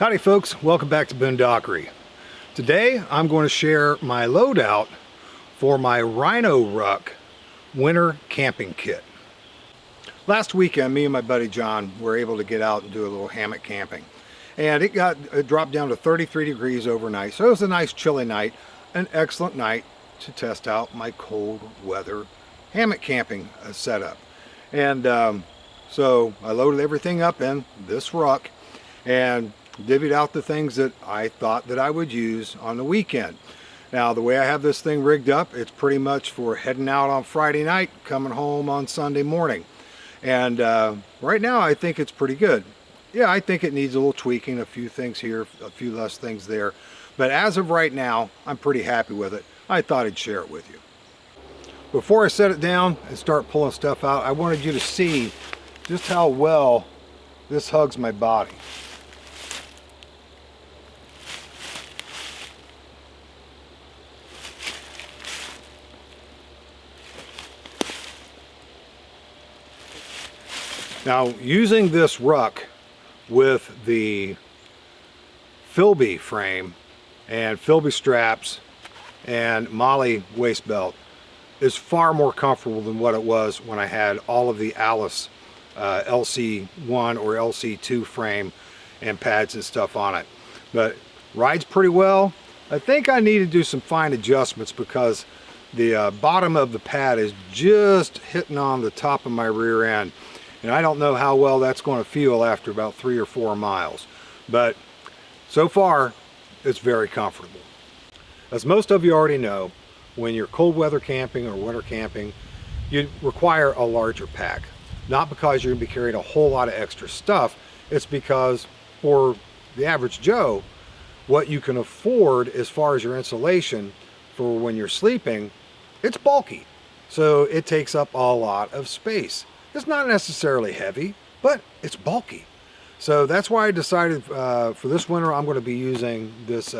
Howdy folks, welcome back to Boondockery. Today I'm going to share my loadout for my Rhino Ruck winter camping kit. Last weekend me and my buddy John were able to get out and do a little hammock camping, and it dropped down to 33 degrees overnight, so it was a nice chilly night, an excellent night to test out my cold weather hammock camping setup. And so I loaded everything up in this ruck and divvied out the things that I thought that I would use on the weekend. Now the way I have this thing rigged up, it's pretty much for heading out on Friday night, coming home on Sunday morning. And right now I think it's pretty good. Yeah, I think it needs a little tweaking, a few things here, a few less things there. But as of right now, I'm pretty happy with it. I thought I'd share it with you. Before I set it down and start pulling stuff out, I wanted you to see just how well this hugs my body. Now, using this ruck with the Philby frame and Philby straps and Molly waist belt is far more comfortable than what it was when I had all of the Alice LC1 or LC2 frame and pads and stuff on it. But rides pretty well. I think I need to do some fine adjustments because the bottom of the pad is just hitting on the top of my rear end. And I don't know how well that's going to feel after about 3 or 4 miles. But so far, it's very comfortable. As most of you already know, when you're cold weather camping or winter camping, you require a larger pack. Not because you're going to be carrying a whole lot of extra stuff, it's because for the average Joe, what you can afford as far as your insulation for when you're sleeping, it's bulky. So it takes up a lot of space. It's not necessarily heavy, but it's bulky. So that's why I decided for this winter I'm going to be using this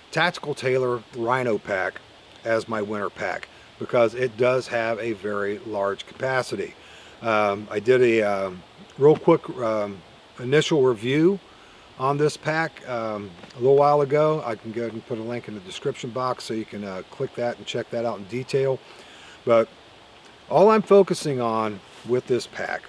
Tactical Tailor Rhino pack as my winter pack because it does have a very large capacity. I did a real quick initial review on this pack a little while ago. I can go ahead and put a link in the description box so you can click that and check that out in detail. But all I'm focusing on with this pack,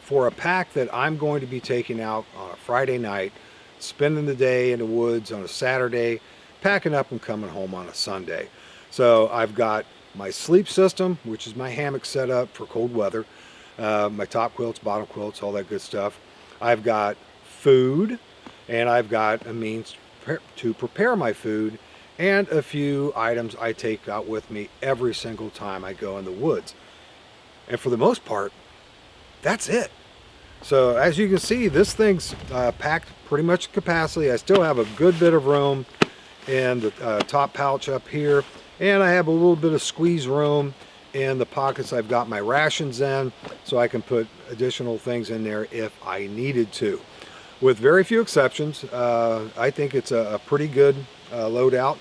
for a pack that I'm going to be taking out on a Friday night, spending the day in the woods on a Saturday, packing up and coming home on a Sunday. So I've got my sleep system, which is my hammock setup for cold weather, my top quilts, bottom quilts, all that good stuff. I've got food, and I've got a means to prepare my food, and a few items I take out with me every single time I go in the woods. And for the most part, that's it. So as you can see, this thing's packed pretty much capacity. I still have a good bit of room in the top pouch up here, and I have a little bit of squeeze room in the pockets I've got my rations in, so I can put additional things in there if I needed to. With very few exceptions, I think it's a pretty good loadout.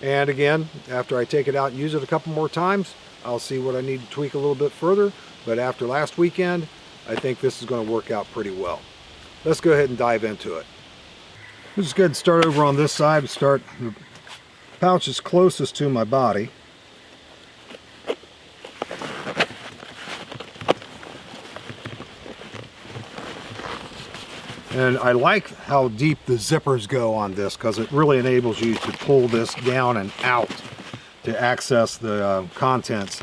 And again, after I take it out and use it a couple more times, I'll see what I need to tweak a little bit further. But after last weekend, I think this is going to work out pretty well. Let's go ahead and dive into it. Let's just go ahead and start over on this side. Start the pouch is closest to my body. And I like how deep the zippers go on this because it really enables you to pull this down and out to access the contents.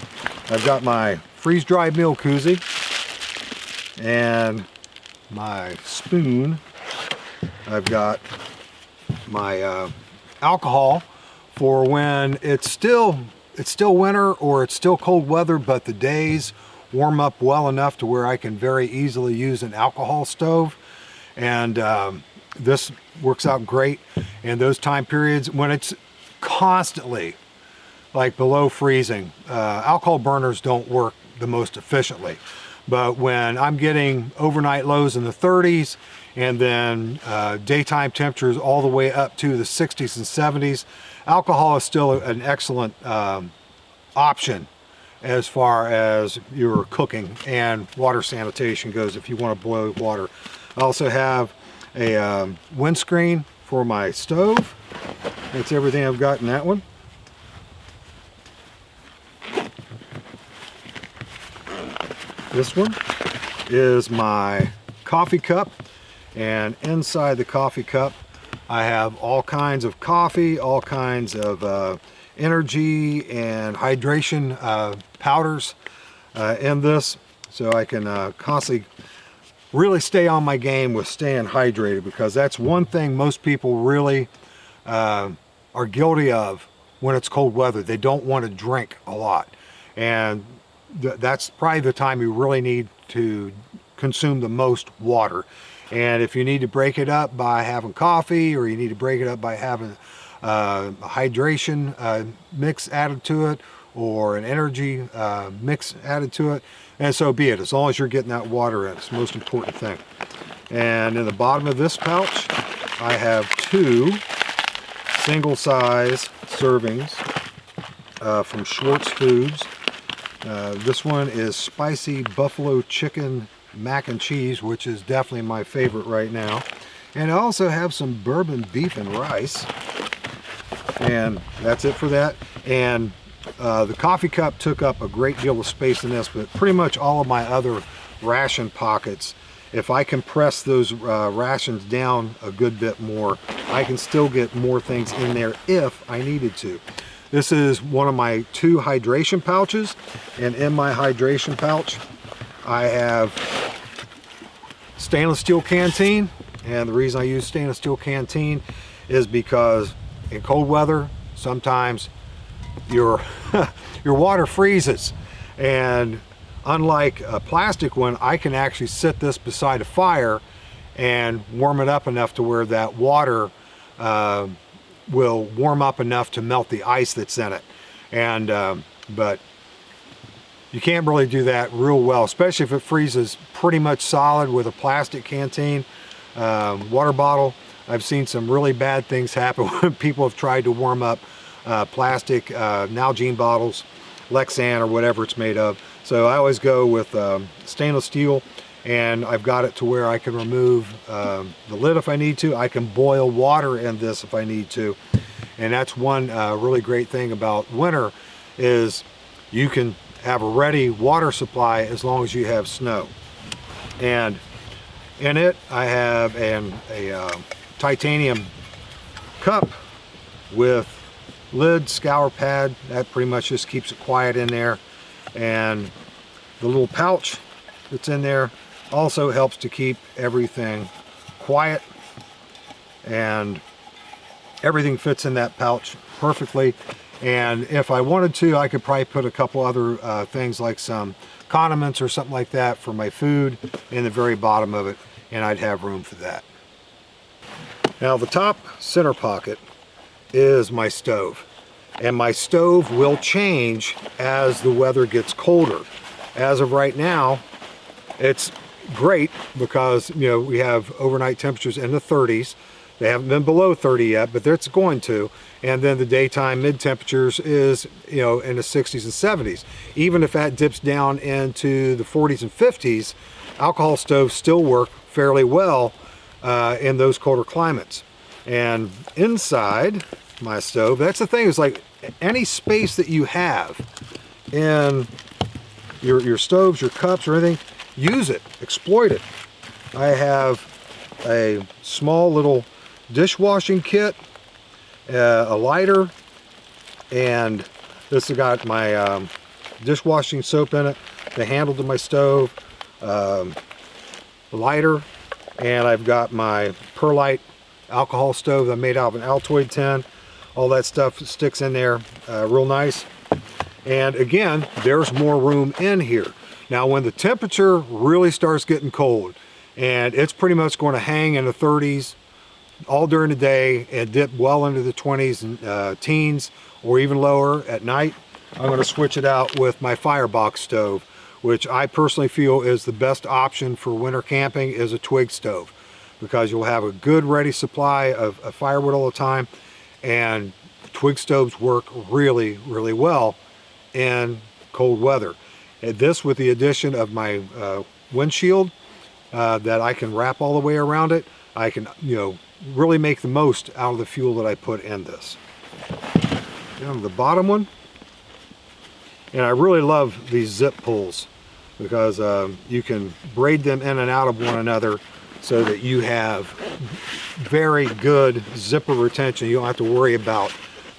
I've got my freeze-dried meal koozie and my spoon. I've got my alcohol for when it's still winter or it's still cold weather, but the days warm up well enough to where I can very easily use an alcohol stove. And this works out great in those time periods when it's constantly like below freezing. Alcohol burners don't work the most efficiently, but when I'm getting overnight lows in the 30s and then daytime temperatures all the way up to the 60s and 70s, alcohol is still an excellent option as far as your cooking and water sanitation goes if you want to boil water. I also have a windscreen for my stove. That's everything I've got in that one. This one is my coffee cup, and inside the coffee cup I have all kinds of coffee, all kinds of energy and hydration powders in this, so I can constantly really stay on my game with staying hydrated, because that's one thing most people really are guilty of when it's cold weather. They don't want to drink a lot, and that's probably the time you really need to consume the most water. And if you need to break it up by having coffee, or you need to break it up by having a hydration mix added to it, or an energy mix added to it, and so be it, as long as you're getting that water in. It's the most important thing. And in the bottom of this pouch I have 2 single size servings from Schwartz Foods. This one is spicy buffalo chicken mac and cheese, which is definitely my favorite right now. And I also have some bourbon beef and rice, and that's it for that. And the coffee cup took up a great deal of space in this, but pretty much all of my other ration pockets, if I compress those rations down a good bit more, I can still get more things in there if I needed to. This is one of my 2 hydration pouches, and in my hydration pouch I have stainless steel canteen. And the reason I use stainless steel canteen is because in cold weather sometimes your your water freezes, and unlike a plastic one, I can actually sit this beside a fire and warm it up enough to where that water will warm up enough to melt the ice that's in it. And but you can't really do that real well, especially if it freezes pretty much solid with a plastic canteen water bottle. I've seen some really bad things happen when people have tried to warm up plastic Nalgene bottles, Lexan or whatever it's made of. So I always go with stainless steel, and I've got it to where I can remove the lid if I need to. I can boil water in this if I need to. And that's one really great thing about winter, is you can have a ready water supply as long as you have snow. And in it I have a titanium cup with lid, scour pad. That pretty much just keeps it quiet in there. And the little pouch that's in there also helps to keep everything quiet, and everything fits in that pouch perfectly. And if I wanted to, I could probably put a couple other things like some condiments or something like that for my food in the very bottom of it, and I'd have room for that. Now the top center pocket is my stove, and my stove will change as the weather gets colder. As of right now, it's great because, you know, we have overnight temperatures in the 30s. They haven't been below 30 yet, but it's going to. And then the daytime mid temperatures is, you know, in the 60s and 70s. Even if that dips down into the 40s and 50s, alcohol stoves still work fairly well in those colder climates. And inside my stove, that's the thing, is like any space that you have in your stoves, your cups, or anything, use it, exploit it. I have a small little dishwashing kit, a lighter, and this has got my dishwashing soap in it, the handle to my stove, lighter, and I've got my perlite alcohol stove that I made out of an Altoid tin. All that stuff sticks in there real nice. And again, there's more room in here. Now when the temperature really starts getting cold, and it's pretty much going to hang in the 30s all during the day and dip well into the 20s and teens, or even lower at night, I'm going to switch it out with my firebox stove, which I personally feel is the best option for winter camping, is a twig stove, because you'll have a good ready supply of firewood all the time. And twig stoves work really, really well in cold weather. And this, with the addition of my windshield that I can wrap all the way around it, I can, really make the most out of the fuel that I put in this. Down to the bottom one. And I really love these zip pulls because you can braid them in and out of one another so that you have very good zipper retention. You don't have to worry about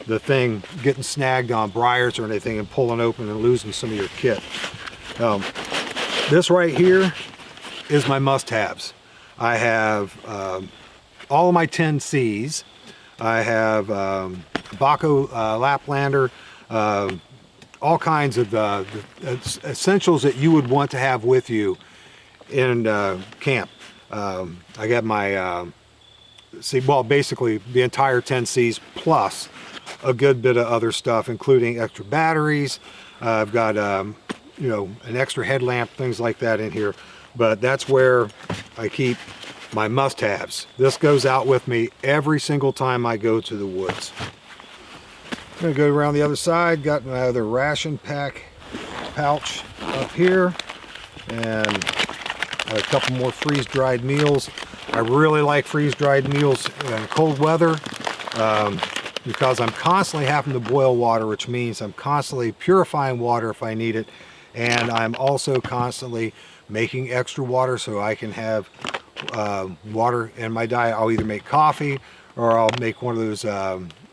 the thing getting snagged on briars or anything and pulling open and losing some of your kit. This right here is my must-haves. I have all of my 10Cs. I have Baco Laplander, all kinds of essentials that you would want to have with you in camp. I got my, basically the entire 10Cs plus a good bit of other stuff, including extra batteries. I've got, an extra headlamp, things like that in here. But that's where I keep my must-haves. This goes out with me every single time I go to the woods. I'm gonna go around the other side. Got my other ration pack pouch up here, and a couple more freeze-dried meals. I really like freeze-dried meals in cold weather because I'm constantly having to boil water, which means I'm constantly purifying water if I need it, and I'm also constantly making extra water so I can have water in my diet. I'll either make coffee or I'll make one of those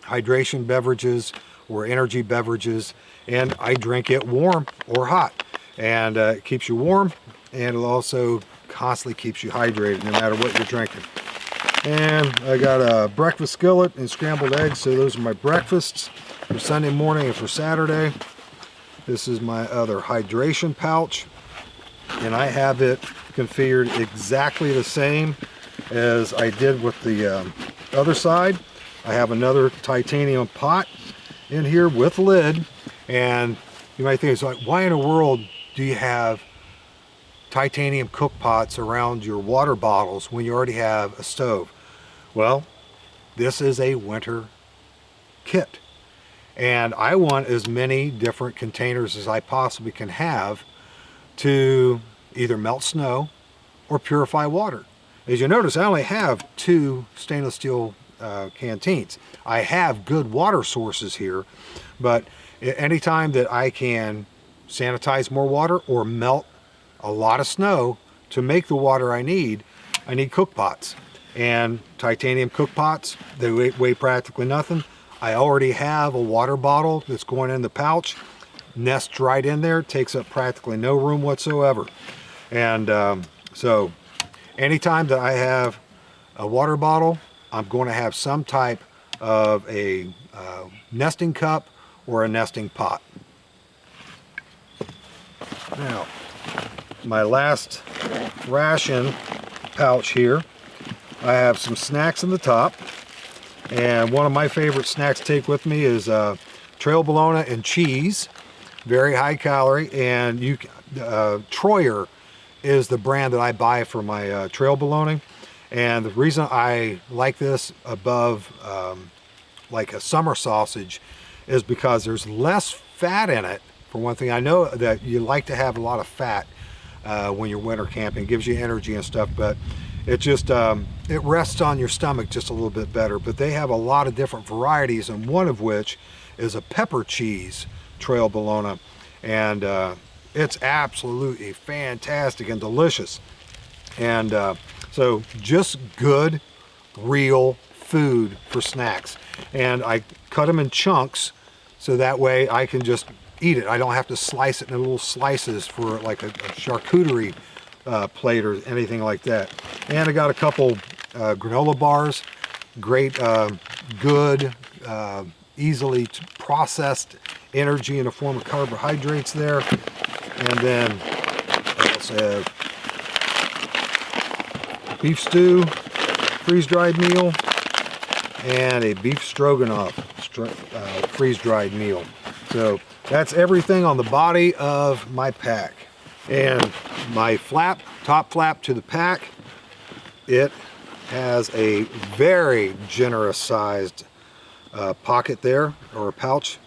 hydration beverages or energy beverages, and I drink it warm or hot, and it keeps you warm, and it also constantly keeps you hydrated no matter what you're drinking. And I got a breakfast skillet and scrambled eggs, so those are my breakfasts for Sunday morning and for Saturday. This is my other hydration pouch, and I have it configured exactly the same as I did with the other side. I have another titanium pot in here with lid, and you might think, it's like, why in the world do you have titanium cook pots around your water bottles when you already have a stove? Well, this is a winter kit, and I want as many different containers as I possibly can have to either melt snow or purify water. As you notice, I only have 2 stainless steel canteens. I have good water sources here, but anytime that I can sanitize more water or melt a lot of snow to make the water I need cook pots. And titanium cook pots, they weigh practically nothing. I already have a water bottle that's going in the pouch, nests right in there, takes up practically no room whatsoever. And so anytime that I have a water bottle, I'm going to have some type of a nesting cup or a nesting pot. Now, my last ration pouch here, I have some snacks in the top, and one of my favorite snacks to take with me is trail bologna and cheese, very high calorie, and Troyer is the brand that I buy for my trail bologna. And the reason I like this above like a summer sausage is because there's less fat in it. For one thing, I know that you like to have a lot of fat when you're winter camping. It gives you energy and stuff, but it just it rests on your stomach just a little bit better. But they have a lot of different varieties, and one of which is a pepper cheese trail bologna, and it's absolutely fantastic and delicious. And so just good, real food for snacks. And I cut them in chunks so that way I can just eat it. I don't have to slice it in little slices for like a charcuterie plate or anything like that. And I got a couple granola bars, great, good, easily processed energy in the form of carbohydrates there. And then I also have beef stew, freeze-dried meal, and a beef stroganoff freeze-dried meal. So that's everything on the body of my pack. And my flap, top flap to the pack, it has a very generous sized pocket there, or a pouch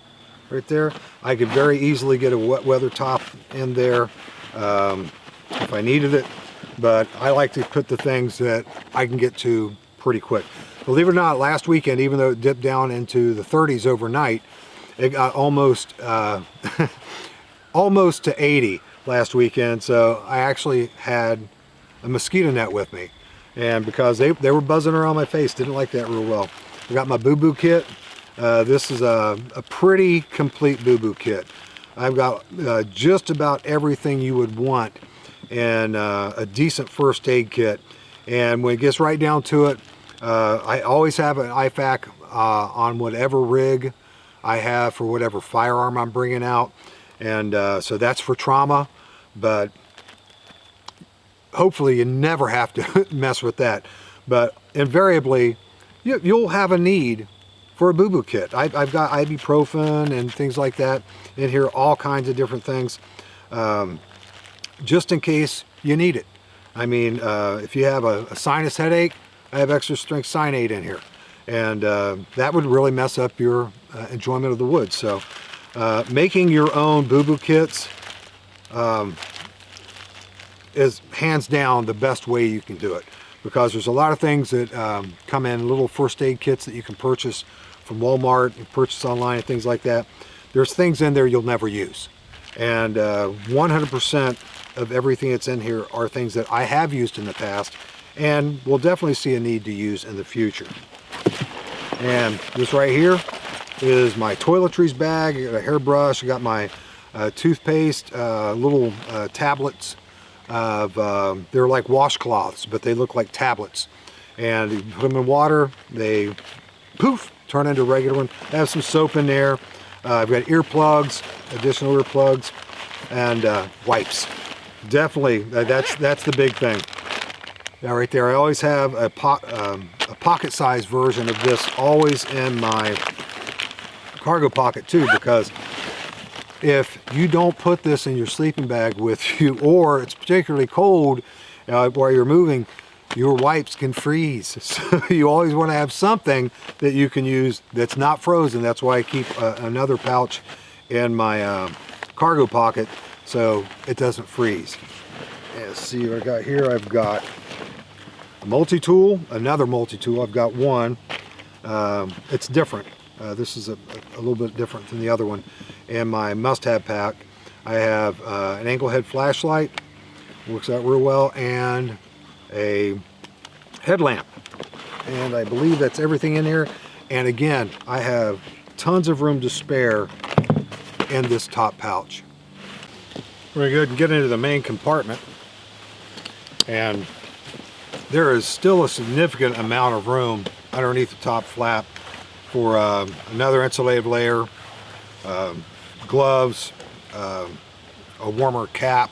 right there. I could very easily get a wet weather top in there if I needed it. but I like to put the things that I can get to pretty quick. Believe it or not, last weekend, even though it dipped down into the 30s overnight, it got almost almost to 80 last weekend. So I actually had a mosquito net with me, and because they were buzzing around my face, didn't like that real well. I got my boo-boo kit. This is a pretty complete boo-boo kit. I've got just about everything you would want in a decent first aid kit. And when it gets right down to it, I always have an IFAK on whatever rig I have for whatever firearm I'm bringing out. And so that's for trauma, but hopefully you never have to mess with that. But invariably, you'll have a need for a boo-boo kit. I've got ibuprofen and things like that in here, all kinds of different things, just in case you need it. I mean, if you have a sinus headache, I have extra strength cyanate in here, and that would really mess up your enjoyment of the woods. So making your own boo-boo kits is hands down the best way you can do it, because there's a lot of things that come in little first aid kits that you can purchase from Walmart and purchase online and things like that. There's things in there you'll never use, and 100% of everything that's in here are things that I have used in the past and will definitely see a need to use in the future. And this right here is my toiletries bag. I got a hairbrush, I got my toothpaste, little tablets of, they're like washcloths, but they look like tablets. And you put them in water, they poof, turn into a regular one. I have some soap in there. I've got earplugs, additional earplugs, and wipes. Definitely, that's the big thing. Now right there, I always have a pocket-sized version of this always in my cargo pocket too, because if you don't put this in your sleeping bag with you, or it's particularly cold while you're moving, your wipes can freeze. So you always want to have something that you can use that's not frozen. That's why I keep another pouch in my cargo pocket so it doesn't freeze. And let's see what I got here. I've got a multi-tool, another multi-tool. I've got one. It's different. This is a little bit different than the other one. And my must-have pack, I have an angle head flashlight, works out real well, and a headlamp. And I believe that's everything in here. And again, I have tons of room to spare in this top pouch. We're going to go ahead and get into the main compartment. And there is still a significant amount of room underneath the top flap for another insulated layer, gloves, a warmer cap,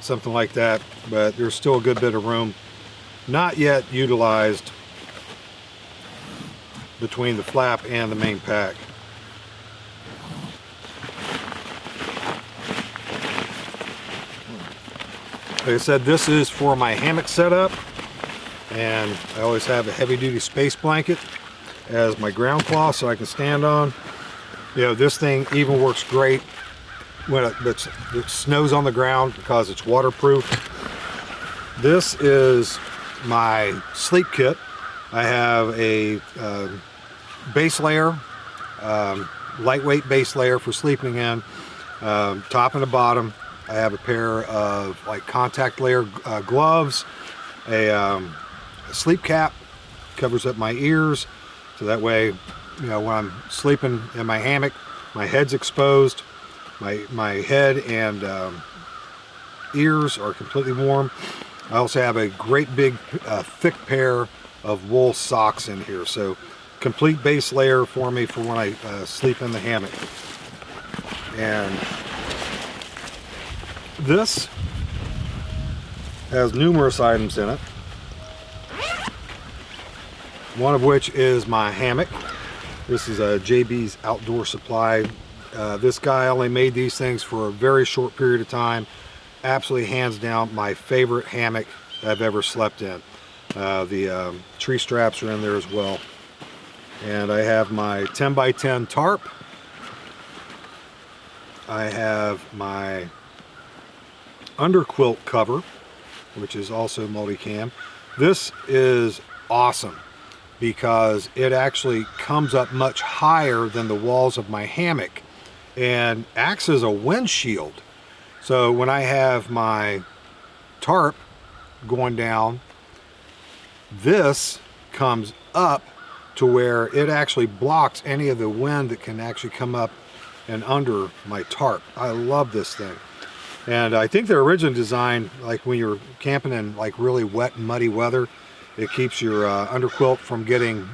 something like that. But there's still a good bit of room not yet utilized between the flap and the main pack. Like I said, this is for my hammock setup, and I always have a heavy-duty space blanket as my ground cloth so I can stand on. You know, this thing even works great when it snows on the ground because it's waterproof. This is my sleep kit. I have a base layer, lightweight base layer for sleeping in, top and the bottom. I have a pair of like contact layer gloves, a sleep cap, covers up my ears, so that way, you know, when I'm sleeping in my hammock, my head's exposed, my head and ears are completely warm. I also have a great big thick pair of wool socks in here, so complete base layer for me for when I sleep in the hammock. And this has numerous items in it, one of which is my hammock. This is a JB's Outdoor Supply. This guy only made these things for a very short period of time. Absolutely hands down my favorite hammock I've ever slept in. The tree straps are in there as well. And I have my 10 by 10 tarp. I have my underquilt cover, which is also multicam. This is awesome because it actually comes up much higher than the walls of my hammock and acts as a windshield. So when I have my tarp going down, this comes up to where it actually blocks any of the wind that can actually come up and under my tarp. I love this thing. And I think their original design, like when you're camping in like really wet and muddy weather, it keeps your underquilt from getting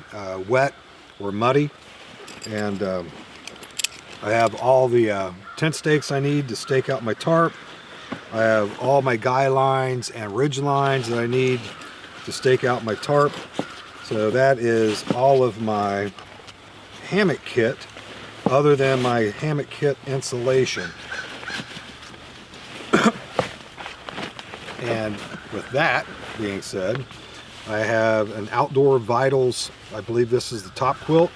wet or muddy. And I have all the tent stakes I need to stake out my tarp. I have all my guy lines and ridge lines that I need to stake out my tarp. So that is all of my hammock kit, other than my hammock kit insulation. And with that being said, I have an Outdoor Vitals, I believe this is the top quilt.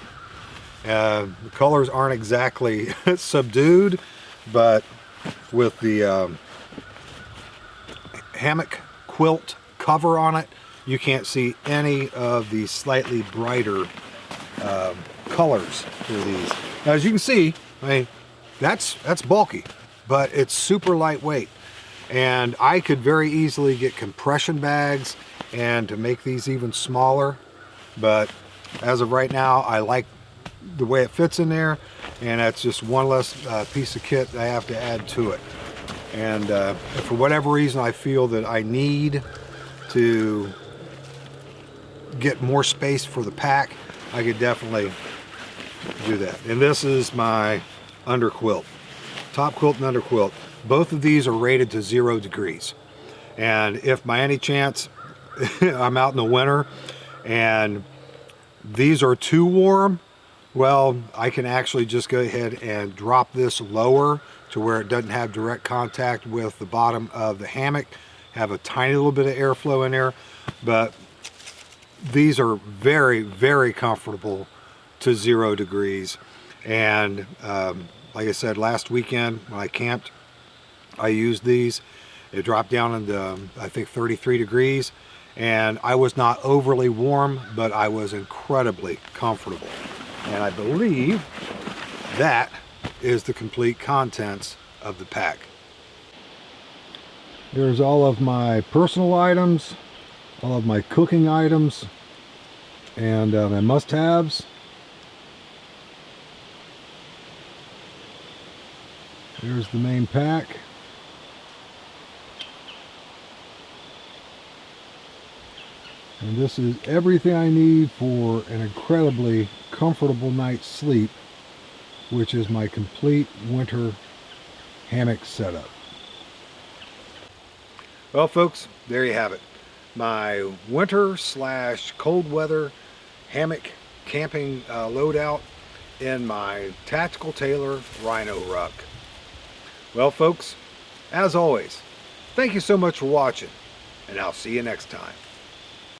The colors aren't exactly subdued, but with the hammock quilt cover on it, you can't see any of the slightly brighter colors for these. Now, as you can see, I mean, that's bulky, but it's super lightweight. And I could very easily get compression bags and to make these even smaller. But as of right now, I like the way it fits in there. And that's just one less piece of kit I have to add to it. And if for whatever reason I feel that I need to get more space for the pack, I could definitely do that. And this is my underquilt, top quilt and underquilt. Both of these are rated to 0 degrees. And if by any chance I'm out in the winter and these are too warm, well, I can actually just go ahead and drop this lower to where it doesn't have direct contact with the bottom of the hammock, have a tiny little bit of airflow in there. But these are very, very comfortable to 0 degrees. And like I said, last weekend when I camped, I used these. It dropped down into I think 33 degrees, and I was not overly warm, but I was incredibly comfortable. And I believe that is the complete contents of the pack. There's all of my personal items, all of my cooking items, and my must-haves. There's the main pack. And this is everything I need for an incredibly comfortable night's sleep, which is my complete winter hammock setup. Well, folks, there you have it. My winter / cold weather hammock camping loadout in my Tactical Tailor Rhino Ruck. Well, folks, as always, thank you so much for watching, and I'll see you next time.